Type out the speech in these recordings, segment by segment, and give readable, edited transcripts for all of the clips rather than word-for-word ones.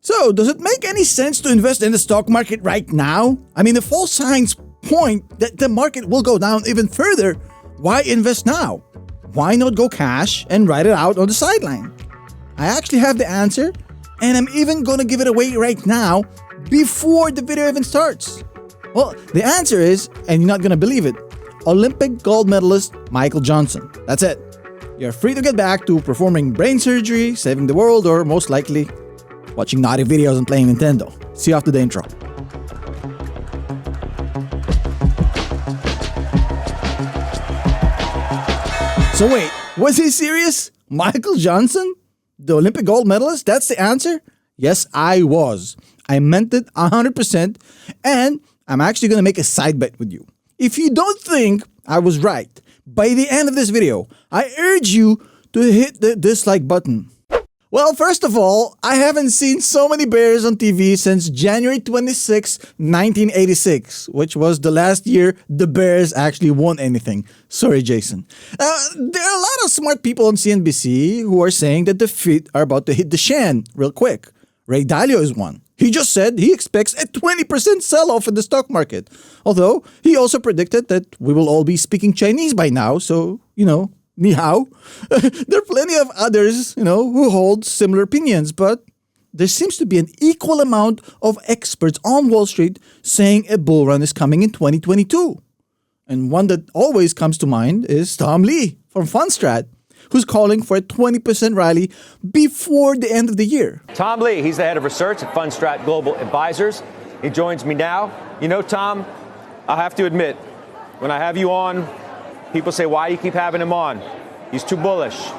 So, does it make any sense to invest in the stock market right now? I mean, if all signs point that the market will go down even further, why invest now? Why not go cash and ride it out on the sideline? I actually have the answer, and I'm even gonna give it away right now before the video even starts. Well, the answer is, and you're not gonna believe it, Olympic gold medalist Michael Johnson. That's it. You're free to get back to performing brain surgery, saving the world, or most likely, watching naughty videos and playing Nintendo. See you after the intro. So wait, was he serious? Michael Johnson? The Olympic gold medalist? That's the answer? Yes, I was. I meant it 100%, and I'm actually going to make a side bet with you. If you don't think I was right, by the end of this video, I urge you to hit the dislike button. Well, first of all, I haven't seen so many bears on TV since January 26, 1986, which was the last year the Bears actually won anything. Sorry, Jason. There are a lot of smart people on CNBC who are saying that the feet are about to hit the shan real quick. Ray Dalio is one. He just said he expects a 20% sell-off in the stock market. Although, he also predicted that we will all be speaking Chinese by now, so, ni hao. There are plenty of others, who hold similar opinions, but there seems to be an equal amount of experts on Wall Street saying a bull run is coming in 2022. And one that always comes to mind is Tom Lee from FundStrat, who's calling for a 20% rally before the end of the year. Tom Lee, he's the head of research at FundStrat Global Advisors. He joins me now. Tom, I have to admit, when I have you on, people say, why you keep having him on? He's too bullish.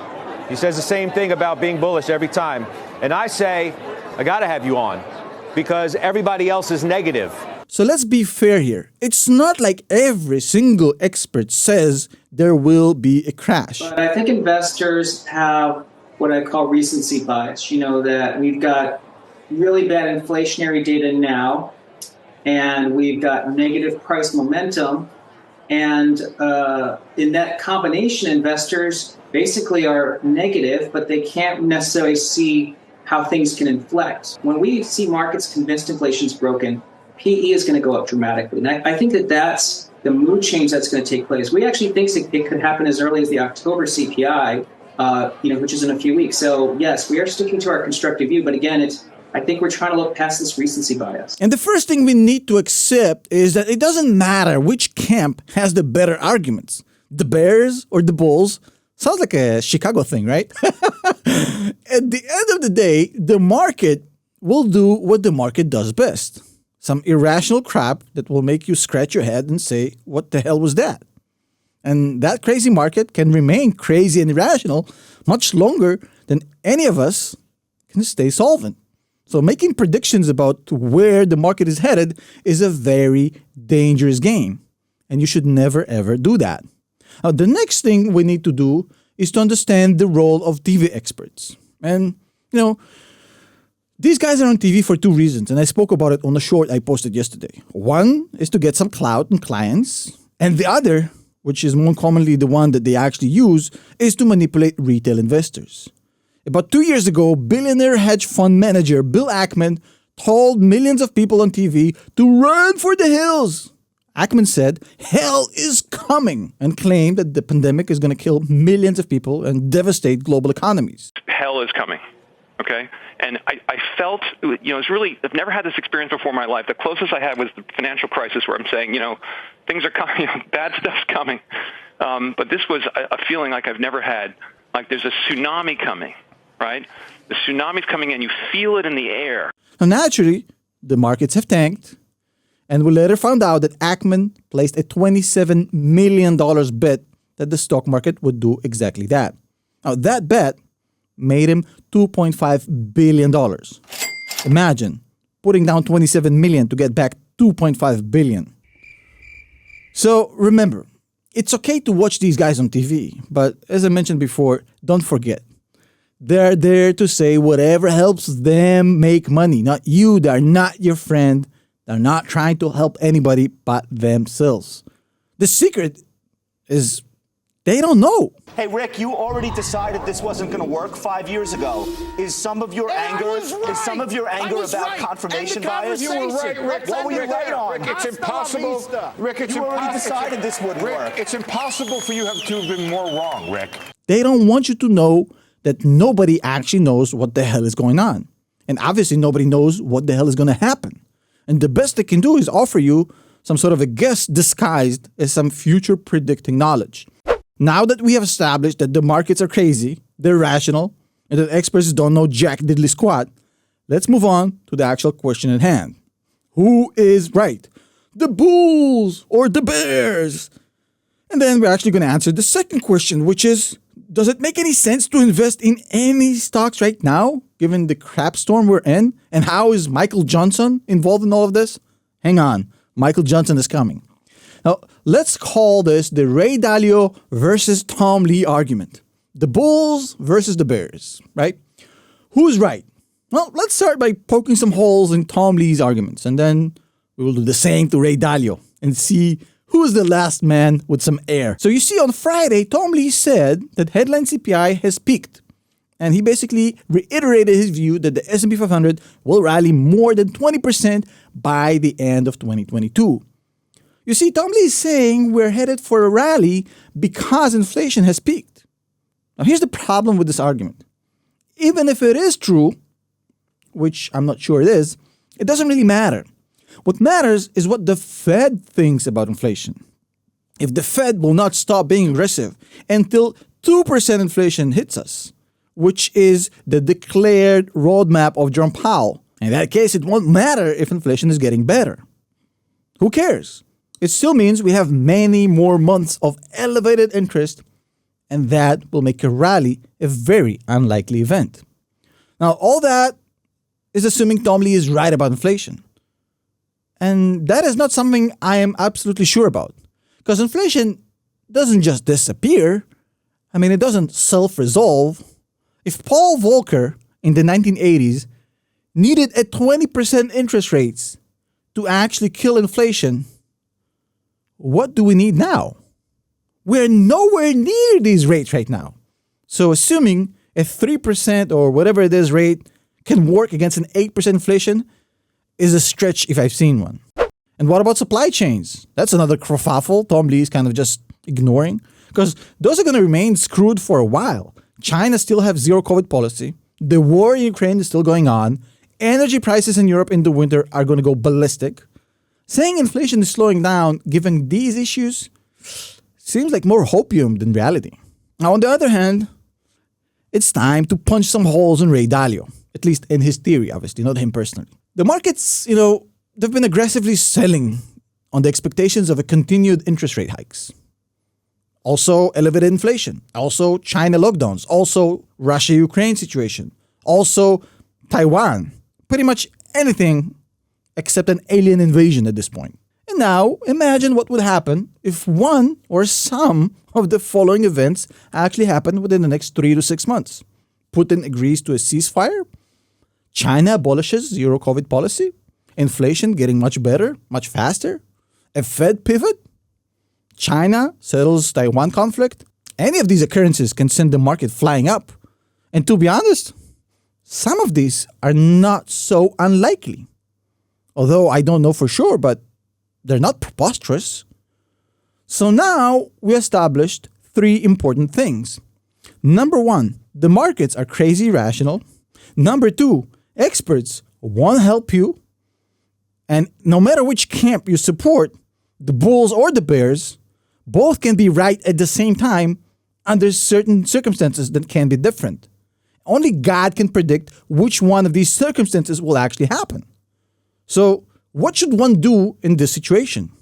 He says the same thing about being bullish every time. And I say, I got to have you on because everybody else is negative. So let's be fair here. It's not like every single expert says there will be a crash. But I think investors have what I call recency bias. That we've got really bad inflationary data now, and we've got negative price momentum. And in that combination, investors basically are negative, but they can't necessarily see how things can inflect. When we see markets convinced inflation's broken, PE is going to go up dramatically. And I think that's the mood change that's going to take place. We actually think it could happen as early as the October CPI, which is in a few weeks. So, yes, we are sticking to our constructive view. But again, I think we're trying to look past this recency bias. And the first thing we need to accept is that it doesn't matter which camp has the better arguments. The Bears or the Bulls. Sounds like a Chicago thing, right? At the end of the day, the market will do what the market does best. Some irrational crap that will make you scratch your head and say, what the hell was that? And that crazy market can remain crazy and irrational much longer than any of us can stay solvent. So making predictions about where the market is headed is a very dangerous game. And you should never, ever do that. Now, the next thing we need to do is to understand the role of TV experts. And, these guys are on TV for two reasons, and I spoke about it on a short I posted yesterday. One is to get some clout and clients, and the other, which is more commonly the one that they actually use, is to manipulate retail investors. About 2 years ago, billionaire hedge fund manager Bill Ackman told millions of people on TV to run for the hills. Ackman said, hell is coming, and claimed that the pandemic is going to kill millions of people and devastate global economies. Hell is coming, okay? And I felt, it's really, I've never had this experience before in my life. The closest I had was the financial crisis where I'm saying, things are coming, bad stuff's coming. But this was a feeling like I've never had. Like there's a tsunami coming, right? The tsunami's coming in. You feel it in the air. Now, naturally, the markets have tanked. And we later found out that Ackman placed a $27 million bet that the stock market would do exactly that. Now, that bet made him $2.5 billion. Imagine putting down $27 million to get back $2.5 billion. So remember, it's okay to watch these guys on TV, but as I mentioned before, don't forget, they're there to say whatever helps them make money, not you. They're not your friend. They're not trying to help anybody but themselves. The secret is They don't know. Hey, Rick, you already decided this wasn't going to work 5 years ago. Is some of your anger about confirmation bias? You were right, Rick. What were you right on? Rick, it's impossible. Rick, it's you already decided this wouldn't work. It's impossible for you to have been more wrong, Rick. They don't want you to know that nobody actually knows what the hell is going on. And obviously nobody knows what the hell is going to happen. And the best they can do is offer you some sort of a guess disguised as some future predicting knowledge. Now that we have established that the markets are crazy, they're rational, and that experts don't know jack diddly squat, let's move on to the actual question at hand. Who is right? The bulls or the bears? And then we're actually going to answer the second question, which is, does it make any sense to invest in any stocks right now, given the crap storm we're in? And how is Michael Johnson involved in all of this? Hang on, Michael Johnson is coming. Now, let's call this the Ray Dalio versus Tom Lee argument. The bulls versus the bears, right? Who's right? Well, let's start by poking some holes in Tom Lee's arguments, and then we will do the same to Ray Dalio and see who's the last man with some air. So you see, on Friday, Tom Lee said that headline CPI has peaked. And he basically reiterated his view that the S&P 500 will rally more than 20% by the end of 2022. You see, Tom Lee is saying we're headed for a rally because inflation has peaked. Now, here's the problem with this argument. Even if it is true, which I'm not sure it is, it doesn't really matter. What matters is what the Fed thinks about inflation. If the Fed will not stop being aggressive until 2% inflation hits us, which is the declared roadmap of Jerome Powell, in that case, it won't matter if inflation is getting better. Who cares? It still means we have many more months of elevated interest, and that will make a rally a very unlikely event. Now, all that is assuming Tom Lee is right about inflation. And that is not something I am absolutely sure about. Because inflation doesn't just disappear. I mean, it doesn't self-resolve. If Paul Volcker in the 1980s needed a 20% interest rates to actually kill inflation, what do we need now? We're nowhere near these rates right now. So assuming a 3% or whatever it is rate can work against an 8% inflation is a stretch if I've seen one. And what about supply chains? That's another kerfuffle Tom Lee is kind of just ignoring, because those are going to remain screwed for a while. China still have zero COVID policy. The war in Ukraine is still going on. Energy prices in Europe in the winter are going to go ballistic. Saying inflation is slowing down given these issues seems like more hopium than reality. Now, on the other hand, it's time to punch some holes in Ray Dalio, at least in his theory, obviously, not him personally. The markets, they've been aggressively selling on the expectations of a continued interest rate hikes. Also, elevated inflation. Also, China lockdowns. Also, Russia-Ukraine situation. Also, Taiwan. Pretty much anything except an alien invasion at this point. And now, imagine what would happen if one or some of the following events actually happen within the next 3 to 6 months. Putin agrees to a ceasefire. China abolishes zero COVID policy. Inflation getting much better, much faster. A Fed pivot. China settles Taiwan conflict. Any of these occurrences can send the market flying up. And to be honest, some of these are not so unlikely. Although I don't know for sure, but they're not preposterous. So now we established 3 important things. Number 1, the markets are crazy rational. Number 2, experts won't help you. And no matter which camp you support, the bulls or the bears, both can be right at the same time under certain circumstances that can be different. Only God can predict which one of these circumstances will actually happen. So what should one do in this situation?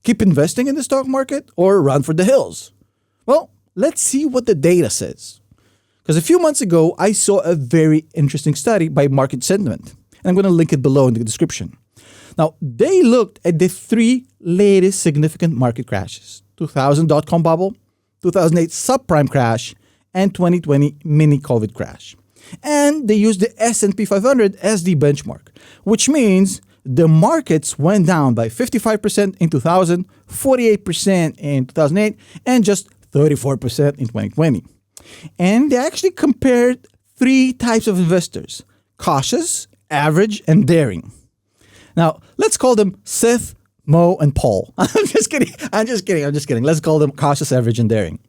Keep investing in the stock market or run for the hills? Well, let's see what the data says. Because a few months ago, I saw a very interesting study by Market Sentiment. And I'm going to link it below in the description. Now, they looked at the 3 latest significant market crashes. 2000 dot-com bubble, 2008 subprime crash, and 2020 mini COVID crash. And they used the S&P 500 as the benchmark, which means the markets went down by 55% in 2000, 48% in 2008, and just 34% in 2020. And they actually compared 3 types of investors: cautious, average, and daring. Now, let's call them Seth, Mo, and Paul. I'm just kidding. Let's call them cautious, average, and daring.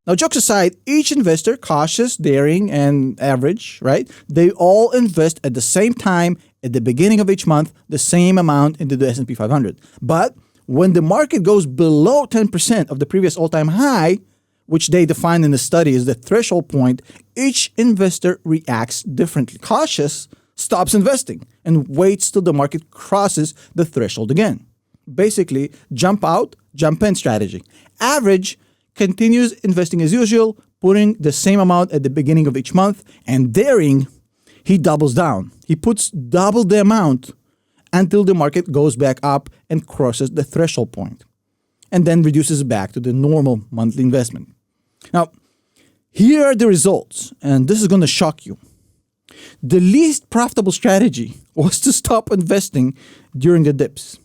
Now, jokes aside, each investor, cautious, daring, and average, right? They all invest at the same time at the beginning of each month, the same amount into the S&P 500. But when the market goes below 10% of the previous all-time high, which they define in the study as the threshold point, each investor reacts differently. Cautious stops investing and waits till the market crosses the threshold again. Basically, jump out, jump in strategy. Average continues investing as usual, putting the same amount at the beginning of each month. And daring, he doubles down. He puts double the amount until the market goes back up and crosses the threshold point, and then reduces back to the normal monthly investment. Now, here are the results, and this is going to shock you. The least profitable strategy was to stop investing during the dips.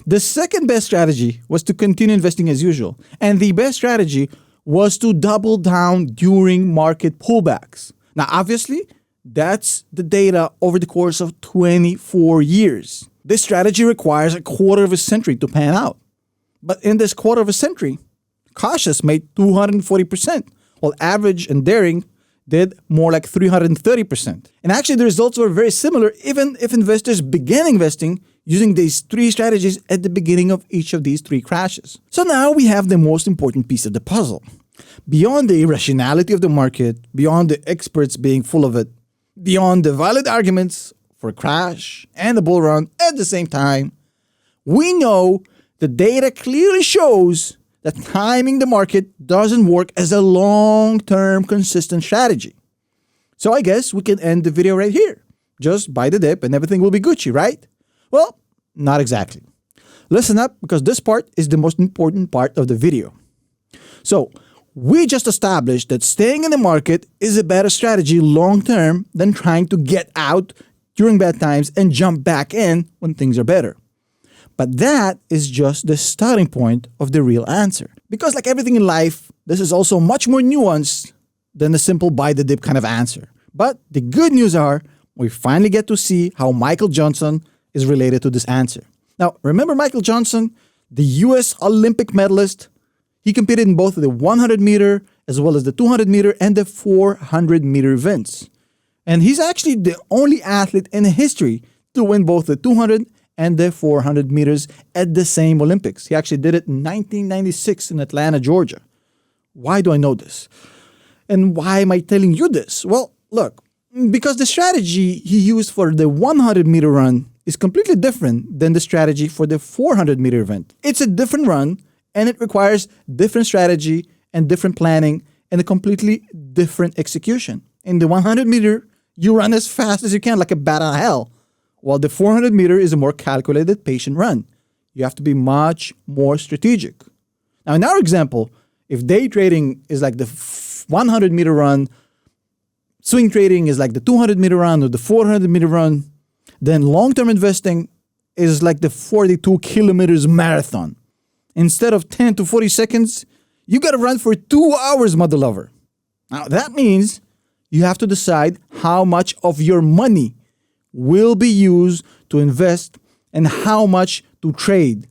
The second best strategy was to continue investing as usual. And the best strategy was to double down during market pullbacks. Now, obviously, that's the data over the course of 24 years. This strategy requires a quarter of a century to pan out. But in this quarter of a century, cautious made 240%, while average and daring did more like 330%. And actually, the results were very similar even if investors began investing using these 3 strategies at the beginning of each of these 3 crashes. So now we have the most important piece of the puzzle. Beyond the irrationality of the market, beyond the experts being full of it, beyond the valid arguments for a crash and a bull run at the same time, we know the data clearly shows that timing the market doesn't work as a long-term consistent strategy. So I guess we can end the video right here. Just buy the dip and everything will be Gucci, right? Well, not exactly. Listen up, because this part is the most important part of the video. So, we just established that staying in the market is a better strategy long-term than trying to get out during bad times and jump back in when things are better. But that is just the starting point of the real answer. Because like everything in life, this is also much more nuanced than the simple buy the dip kind of answer. But the good news are, we finally get to see how Michael Johnson is related to this answer. Now, remember Michael Johnson, the US Olympic medalist? He competed in both the 100 meter as well as the 200 meter and the 400 meter events. And he's actually the only athlete in history to win both the 200 and the 400 meters at the same Olympics. He actually did it in 1996 in Atlanta, Georgia. Why do I know this? And why am I telling you this? Well, look, because the strategy he used for the 100 meter run is completely different than the strategy for the 400 meter event. It's a different run, and it requires different strategy and different planning and a completely different execution. In the 100 meter, you run as fast as you can like a bat out of hell, while the 400 meter is a more calculated, patient run. You have to be much more strategic. Now, in our example, if day trading is like the 100 meter run, swing trading is like the 200 meter run or the 400 meter run, then long-term investing is like the 42 kilometers marathon. Instead of 10 to 40 seconds, you got to run for 2 hours, mother lover. Now, that means you have to decide how much of your money will be used to invest and how much to trade.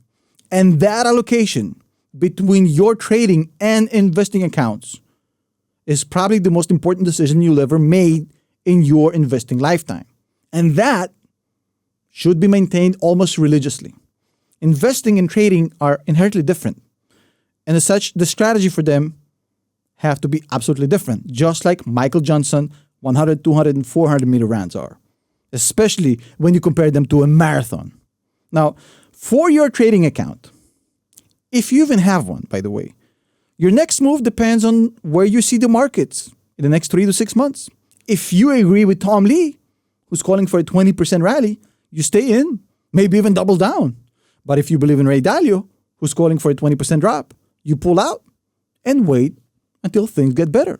And that allocation between your trading and investing accounts is probably the most important decision you'll ever made in your investing lifetime. And that should be maintained almost religiously. Investing and trading are inherently different. And as such, the strategy for them have to be absolutely different, just like Michael Johnson 100, 200, and 400 meter runs are, especially when you compare them to a marathon. Now, for your trading account, if you even have one, by the way, your next move depends on where you see the markets in the next 3 to 6 months. If you agree with Tom Lee, who's calling for a 20% rally, you stay in, maybe even double down. But if you believe in Ray Dalio, who's calling for a 20% drop, you pull out and wait until things get better.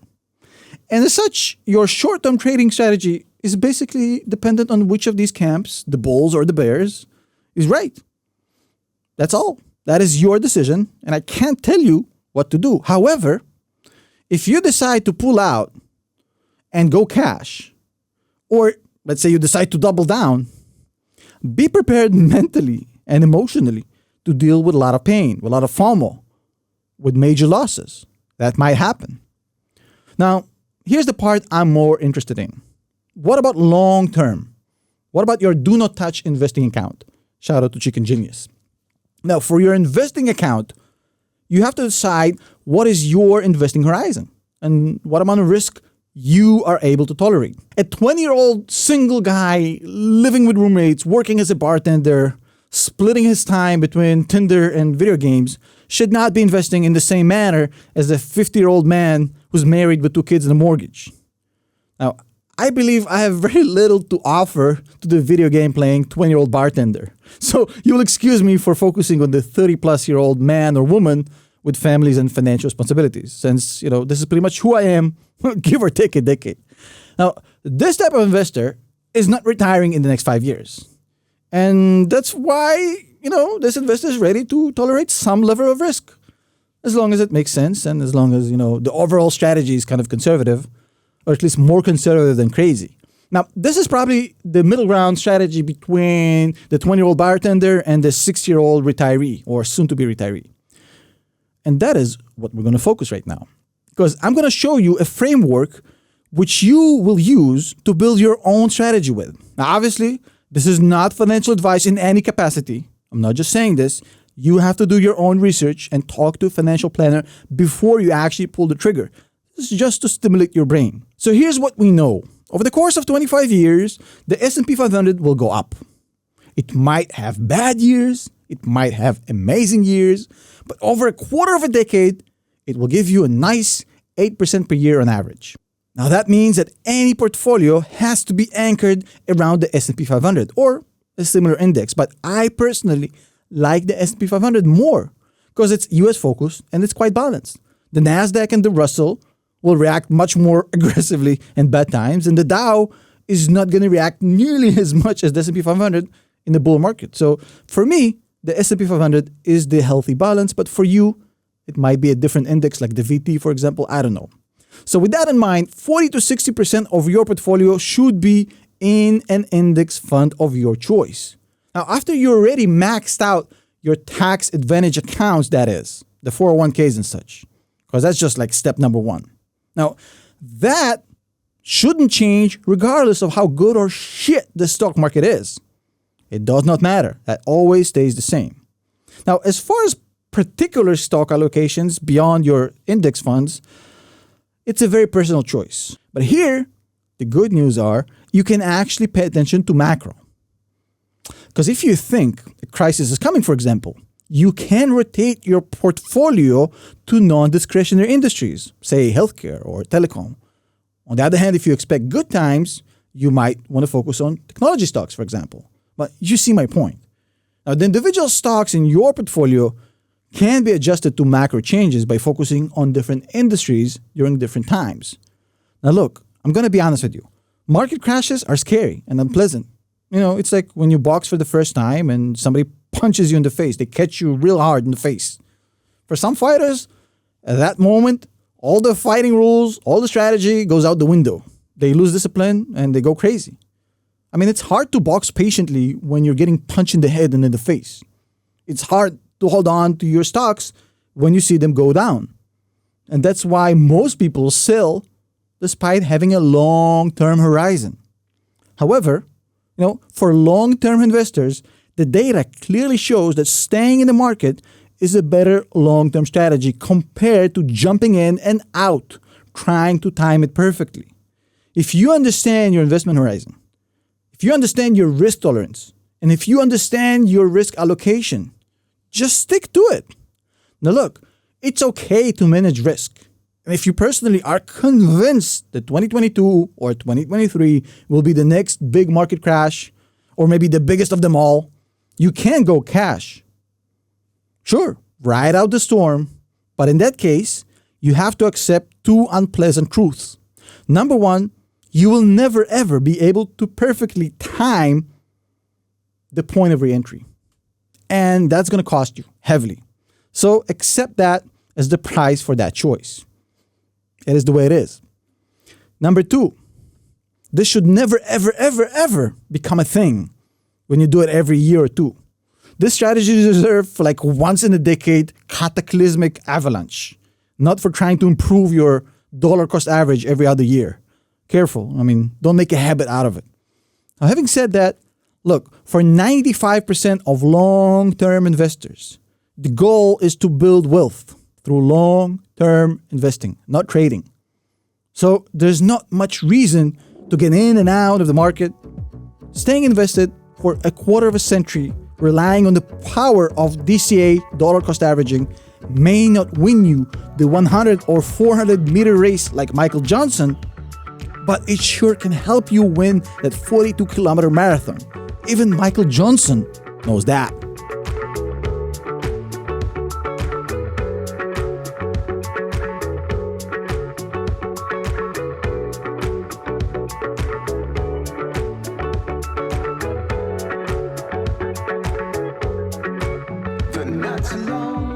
And as such, your short-term trading strategy is basically dependent on which of these camps, the bulls or the bears, is right. That's all. That is your decision, and I can't tell you what to do. However, If you decide to pull out and go cash, or let's say you decide to double down, be prepared mentally and emotionally to deal with a lot of pain, with a lot of FOMO, with major losses. That might happen. Now, here's the part I'm more interested in. What about long term? What about your do not touch investing account? Shout out to Chicken Genius. Now, for your investing account, you have to decide what is your investing horizon and what amount of risk you are able to tolerate. A 20-year-old single guy living with roommates, working as a bartender, splitting his time between Tinder and video games should not be investing in the same manner as a 50-year-old man who's married with 2 kids and a mortgage. Now, I believe I have very little to offer to the video game playing 20-year-old bartender. So you'll excuse me for focusing on the 30-plus-year-old man or woman with families and financial responsibilities, since, this is pretty much who I am, give or take a decade. Now, this type of investor is not retiring in the next 5 years. And that's why, this investor is ready to tolerate some level of risk, as long as it makes sense and as long as, the overall strategy is kind of conservative, or at least more conservative than crazy. Now, this is probably the middle ground strategy between the 20-year-old bartender and the 60-year-old retiree or soon-to-be retiree. And that is what we're going to focus right now. Because I'm going to show you a framework which you will use to build your own strategy with. Now, obviously, this is not financial advice in any capacity. I'm not just saying this. You have to do your own research and talk to a financial planner before you actually pull the trigger. This is just to stimulate your brain. So here's what we know. Over the course of 25 years, the S&P 500 will go up. It might have bad years. It might have amazing years. But over a quarter of a decade, it will give you a nice 8% per year on average. Now that means that any portfolio has to be anchored around the S&P 500 or a similar index. But I personally like the S&P 500 more because it's US focused and it's quite balanced. The NASDAQ and the Russell will react much more aggressively in bad times, and the Dow is not going to react nearly as much as the S&P 500 in the bull market. So for me, the S&P 500 is the healthy balance, but for you, it might be a different index like the VT, for example. I don't know. So with that in mind, 40 to 60% of your portfolio should be in an index fund of your choice. Now, after you already maxed out your tax advantage accounts, that is, the 401ks and such, because that's just like step number 1. Now, that shouldn't change regardless of how good or shit the stock market is. It does not matter. That always stays the same. Now, as far as particular stock allocations beyond your index funds, it's a very personal choice. But here, the good news are you can actually pay attention to macro. Because if you think a crisis is coming, for example, you can rotate your portfolio to non-discretionary industries, say healthcare or telecom. On the other hand, if you expect good times, you might want to focus on technology stocks, for example. But you see my point. Now, the individual stocks in your portfolio can be adjusted to macro changes by focusing on different industries during different times. Now, look, I'm going to be honest with you. Market crashes are scary and unpleasant. It's like when you box for the first time and somebody punches you in the face. They catch you real hard in the face. For some fighters, at that moment, all the fighting rules, all the strategy goes out the window. They lose discipline and they go crazy. I mean, it's hard to box patiently when you're getting punched in the head and in the face. It's hard to hold on to your stocks when you see them go down. And that's why most people sell despite having a long-term horizon. However, for long-term investors, the data clearly shows that staying in the market is a better long-term strategy compared to jumping in and out, trying to time it perfectly. If you understand your investment horizon, if you understand your risk tolerance, and if you understand your risk allocation, just stick to it. Now look, it's okay to manage risk. And if you personally are convinced that 2022 or 2023 will be the next big market crash, or maybe the biggest of them all, you can go cash. Sure, ride out the storm, but in that case, you have to accept 2 unpleasant truths. Number 1, you will never ever be able to perfectly time the point of re-entry. And that's going to cost you heavily. So accept that as the price for that choice. It is the way it is. Number two, this should never, ever, ever, ever become a thing when you do it every year or two. This strategy is reserved for like once in a decade cataclysmic avalanche, not for trying to improve your dollar cost average every other year. Careful. I mean, don't make a habit out of it. Now, having said that, look, for 95% of long-term investors, the goal is to build wealth through long-term investing, not trading. So there's not much reason to get in and out of the market. Staying invested for a quarter of a century, relying on the power of DCA, dollar cost averaging, may not win you the 100 or 400 meter race like Michael Johnson, but it sure can help you win that 42-kilometer marathon. Even Michael Johnson knows that. For not too long